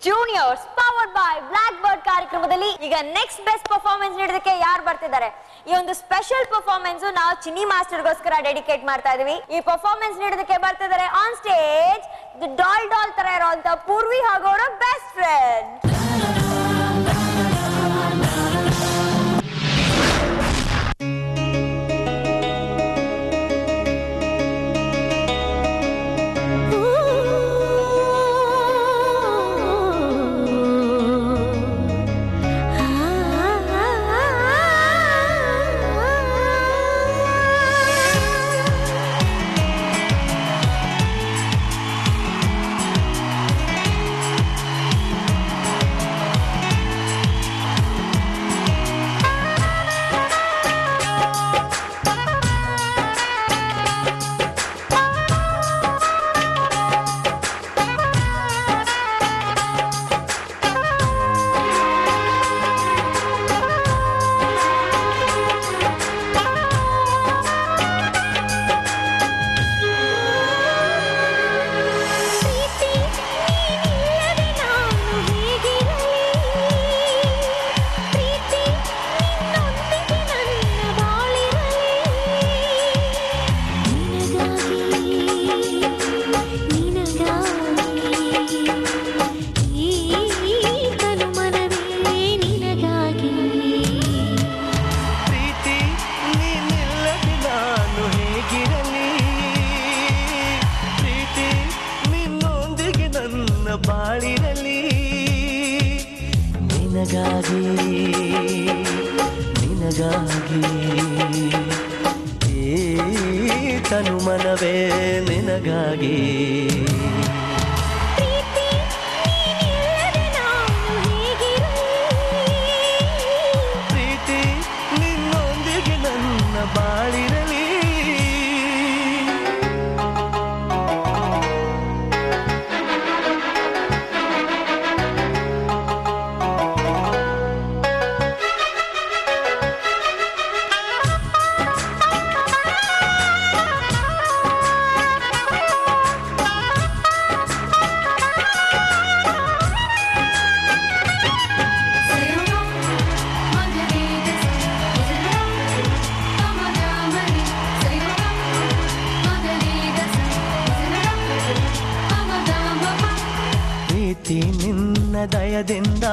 Juniors powered by Black Bird ಕಾರ್ಯಕ್ರಮದಲ್ಲಿ ಈಗ next best performance ನೀಡೋದಕ್ಕೆ ಯಾರು ಬರ್ತಿದ್ದಾರೆ? ಈ ಒಂದು ಸ್ಪೆಷಲ್ ಪರ್ಫಾರ್ಮೆನ್ಸ್ ನಾವು ಚಿನ್ನಿ ಮಾಸ್ಟರ್ಗೋಸ್ಕರ ಡೆಡಿಕೇಟ್ ಮಾಡ್ತಾ ಇದೀವಿ. ಈ ಪರ್ಫಾರ್ಮೆನ್ಸ್ ನೀಡೋದಕ್ಕೆ ಬರ್ತಿದ್ದಾರೆ ಆನ್ ಸ್ಟೇಜ್ ಡಾಲ್ ತರ ಇರೋಂತ ಪೂರ್ವಿ ಹಾಗೂ ಅವರ ಬೆಸ್ಟ್ ಫ್ರೆಂಡ್. ತನು ಮನವೇ ನಿನಗಾಗಿ ಪ್ರೀತಿ ನಿನ್ನೊಂದಿಗೆ ನನ್ನ ಬಾಳಿರಲಿ. ನಿನ್ನ ದಯದಿಂದ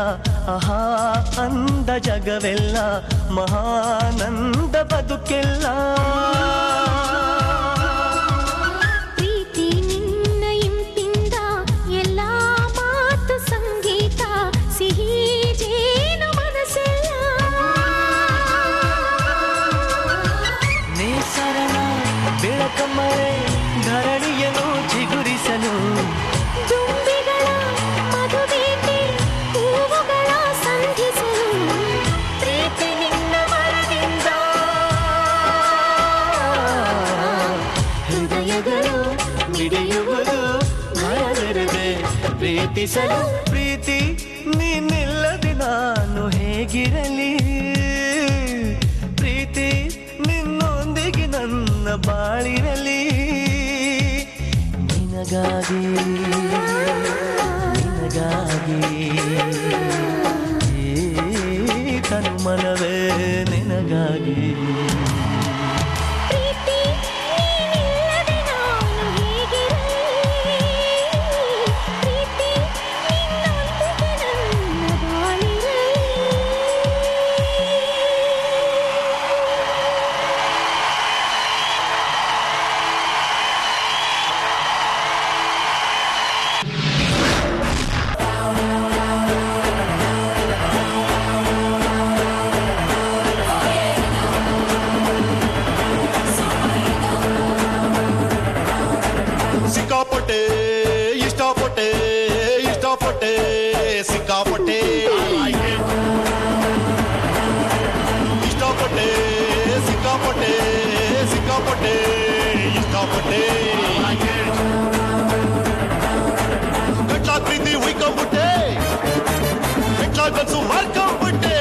ಆಹಾ ಅಂದ ಜಗವೆಲ್ಲ ಮಹಾನಂದ ಬದುಕೆಲ್ಲ. ಪ್ರೀತಿ ನಿನ್ನ ಇಂಪಿಂದ ಎಲ್ಲ ಮಾತು ಸಂಗೀತ ಸಿಹಿ ಜೇನು ಮನಸ್ಸೆಲ್ಲ. ನೀ ಸರಳ ಬೆಳಕಮ್ಮರೆ ಧರಣಿಯನ್ನು ಚಿಗುರಿಸಲು ಪ್ರೀತಿಸಲು ಪ್ರೀತಿ ನೀನಿಲ್ಲದೆ ನಾನು ಹೇಗಿರಲಿ. ಪ್ರೀತಿ ನಿನ್ನೊಂದಿಗೆ ನನ್ನ ಬಾಳಿರಲಿ. ನಿನಗಾಗಿ ನಿನಗಾಗಿ ತನು ಮನವೇ ನಿನಗಾಗಿ. ಸಿಕ್ಕಾಪಟ್ಟೆ ಇಷ್ಟಪಟ್ಟೆ ಇಷ್ಟಪಟ್ಟೆ ಸಿಕ್ಕಾಪಟ್ಟೆ ಇಷ್ಟಪಟ್ಟೆ ಸಿಕ್ಕಾಪಟ್ಟೆ ಸಿಕ್ಕಾಪಟ್ಟೆ ಇಷ್ಟಪಟ್ಟೆ ಗಟ್ಲಾಗ್ ಪ್ರೀತಿ ಹುಯ್ಕೊಂಬಿಟ್ಟೆ ಗಟ್ಲಾಗ್ ಕನ್ಸು ಮಾರ್ಕೊಂಬಿಟ್ಟೆ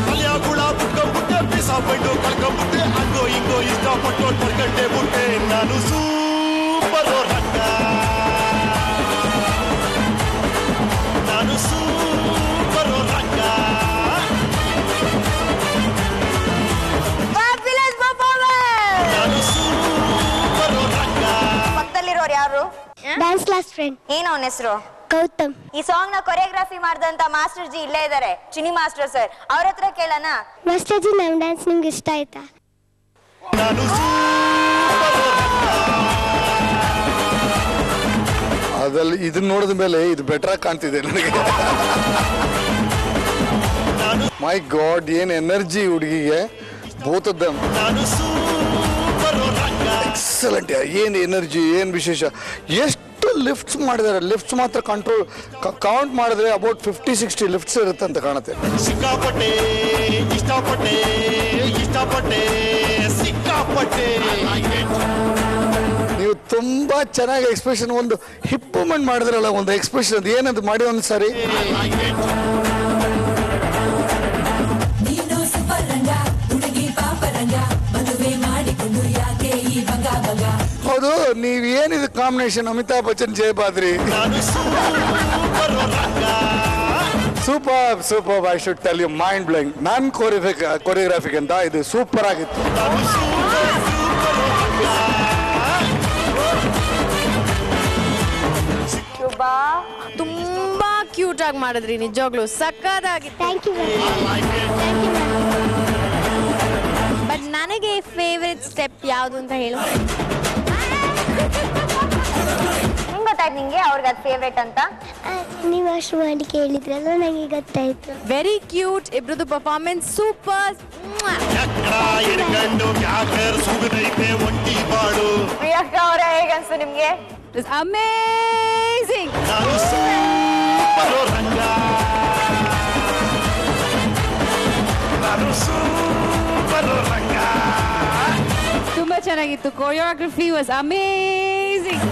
ಕಲಿಯಾಗುಳ ಬಿಟ್ಕೊಂಬಿಟ್ಟೆ ಪೀಸ ಬೈಡು ಕಳ್ಕೊಂಬಿಟ್ಟೆ ಹಂಗೋ ಹಿಂಗೋ ಇಷ್ಟಪಟ್ಟು ಪಡ್ಕಂಡೆ ಬಿಟ್ಟೆ ನಾನು ಸೂಪರ್ ರಕ್ಕ. Dance class friend. ಏನ್ ಅವನ ಹೆಸರು? ಗೌತಮ್. ಈ ಸಾಂಗ್ ನ ಕೊರಿಯೋಗ್ರಫಿ ಮಾಡಿದಂತ ಮಾಸ್ಟರ್ ಜಿ ಇಲ್ಲೇ ಇದ್ದಾರೆ, ಚಿನಿ ಮಾಸ್ಟರ್ ಸರ್. ಅವ್ರ ಹತ್ರ ಕೇಳೋಣ. ಮಾಸ್ಟರ್ ಜಿ, ನಮ್ಮ ಡ್ಯಾನ್ಸ್ ನಿಮ್ಗೆ ಇಷ್ಟ ಆಯ್ತಾ? ಅದ್ರಲ್ಲಿ ಇದನ್ನ ನೋಡಿದ ಮೇಲೆ ಇದು ಬೆಟರ್ ಆಗಿ ಕಾಣ್ತಿದೆ ನನಗೆ. ಮೈ ಗಾಡ್, ಏನ್ ಎನರ್ಜಿ ಹುಡುಗಿಗೆ, ಬೋತ್ ಆಫ್ ದಮ್ ಎಕ್ಸಲೆಂಟ್. ಏನ್ ಎನರ್ಜಿ, ಏನ್ ವಿಶೇಷ. ಎಷ್ಟು ಲಿಫ್ಟ್ಸ್ ಮಾಡಿದ್ದಾರೆ. ಲಿಫ್ಟ್ಸ್ ಮಾತ್ರ ಕಂಟ್ರೋಲ್ ಕೌಂಟ್ ಮಾಡಿದ್ರೆ ಅಬೌಟ್ 50-60 ಲಿಫ್ಟ್ಸ್ ಇರುತ್ತೆ ಅಂತ ಕಾಣುತ್ತೆ. ಸಿಕ್ಕಾಪಟ್ಟೆ ಇಷ್ಟಪಟ್ಟೆ ಇಷ್ಟಪಟ್ಟೆ ಸಿಕ್ಕಾಪಟ್ಟೆ. ನೀವು ತುಂಬಾ ಚೆನ್ನಾಗಿ ಎಕ್ಸ್ಪ್ರೆಷನ್, ಒಂದು ಹಿಪ್ ಮೂವ್ಮೆಂಟ್ ಮಾಡಿದ್ರಲ್ಲ, ಒಂದು ಎಕ್ಸ್ಪ್ರೆಷನ್, ಅದು ಏನದು ಮಾಡಿ ಒಂದ್ಸಾರಿ. ಹೌದು, ನೀವ್ ಏನಿದು combination Amitabh Bachchan ಜಯಬಾದ್ರಿ. Super super. I should tell you, mind blowing. ನಾನ್ ಕೊರಿಯೋಗ್ರಾಫಿಕ್ ಅಂತ ಇದು ಸೂಪರ್ ಆಗಿತ್ತು. ತುಂಬಾ ಕ್ಯೂಟ್ ಆಗಿ ಮಾಡಿದ್ರಿ, ನಿಜವಾಗ್ಲೂ ಸಕ್ಕತ್ತಾಗಿತ್ತು. Thank you. ಬಟ್ ನನಗೆ ಫೇವ್ರೆಟ್ ಸ್ಟೆಪ್ ಯಾವುದು ಅಂತ ಹೇಳು. ಹೆಂಗ್ ಗೊತ್ತಾಯ್ತು ನಿಂಗೆ ಅವ್ರಿಗೆ ಅದು ಫೇವ್ರೇಟ್ ಅಂತ? ನೀವು ಅಷ್ಟು ಮಾಡಿ ಕೇಳಿದ್ರಲ್ಲ, ನನಗೆ ಗೊತ್ತಾಯ್ತು. Very cute. ಇಬ್ರದ್ದು ಪರ್ಫಾರ್ಮೆನ್ಸ್ ಸೂಪರ್. ಪ್ರಿಯಾಂಕಾ ಅವರೇ, ಹೇಗನ್ಸು ನಿಮ್ಗೆ? ಅಮೇಜಿಂಗ್. ತುಂಬಾ ಚೆನ್ನಾಗಿತ್ತು. Choreography was amazing.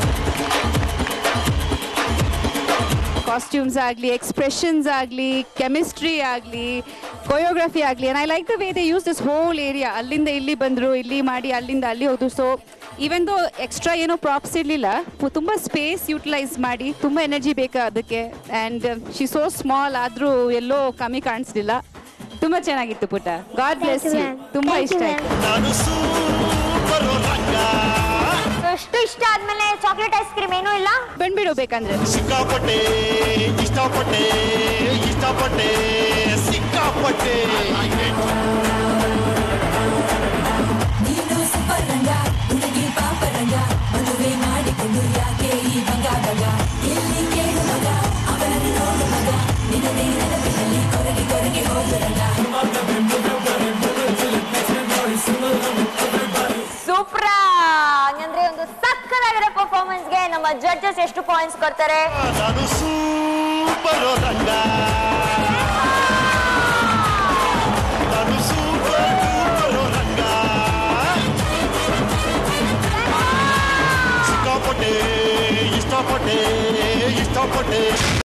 ಕಾಸ್ಟ್ಯೂಮ್ಸ್ ಆಗಲಿ, ಎಕ್ಸ್ಪ್ರೆಷನ್ಸ್ ಆಗಲಿ, ಕೆಮಿಸ್ಟ್ರಿ ಆಗಲಿ, ಕೊರಿಯೋಗ್ರಫಿ ಆಗಲಿ, and I like the way they use this whole area. ಅಲ್ಲಿಂದ ಇಲ್ಲಿ ಬಂದರು, ಇಲ್ಲಿ ಮಾಡಿ, ಅಲ್ಲಿಂದ ಅಲ್ಲಿ ಹೋದ್ರು. ಸೊ ಈವನ್ ದೋ ಎಕ್ಸ್ಟ್ರಾ ಏನೋ ಪ್ರಾಪ್ಸ್ ಇರಲಿಲ್ಲ, ತುಂಬ ಸ್ಪೇಸ್ ಯೂಟಿಲೈಸ್ ಮಾಡಿ, ತುಂಬ ಎನರ್ಜಿ ಬೇಕು ಅದಕ್ಕೆ. ಆ್ಯಂಡ್ ಶಿ ಸೋ ಸ್ಮಾಲ್, ಆದರೂ ಎಲ್ಲೋ ಕಮ್ಮಿ ಕಾಣಿಸ್ಲಿಲ್ಲ. ತುಂಬ ಚೆನ್ನಾಗಿತ್ತು ಪುಟ್ಟ. God bless you. ತುಂಬ ಇಷ್ಟ ಆಯ್ತು. ಅಷ್ಟು ಇಷ್ಟ ಆದ್ಮೇಲೆ ಚಾಕ್ಲೇಟ್ ಐಸ್ ಕ್ರೀಮ್ ಏನೂ ಇಲ್ಲ? ಬಂದ್ಬಿಡು ಬೇಕಂದ್ರೆ. ಸಿಕ್ಕಾಪಟ್ಟೆ ಇಷ್ಟಪಟ್ಟೆ ಇಷ್ಟಪಟ್ಟೆ ಸಿಕ್ಕಾಪಟ್ಟೆ. ಸೂಪರ್. ಹಂಗಂದ್ರೆ ಒಂದು ಸಕ್ಕತ್ತಾಗಿರೋ ಪರ್ಫಾರ್ಮೆನ್ಸ್ಗೆ ನಮ್ಮ ಜಡ್ಜಸ್ ಎಷ್ಟು ಪಾಯಿಂಟ್ಸ್ ಕೊಡ್ತಾರೆ? ನಾನು ಸೂಪರ್ ರಂಗ, ನಾನು ಸೂಪರ್ ರಂಗ. ಸಿಕ್ಕಾಪಟ್ಟೆ ಇಷ್ಟಪಟ್ಟೆ ಇಷ್ಟಪಟ್ಟೆ.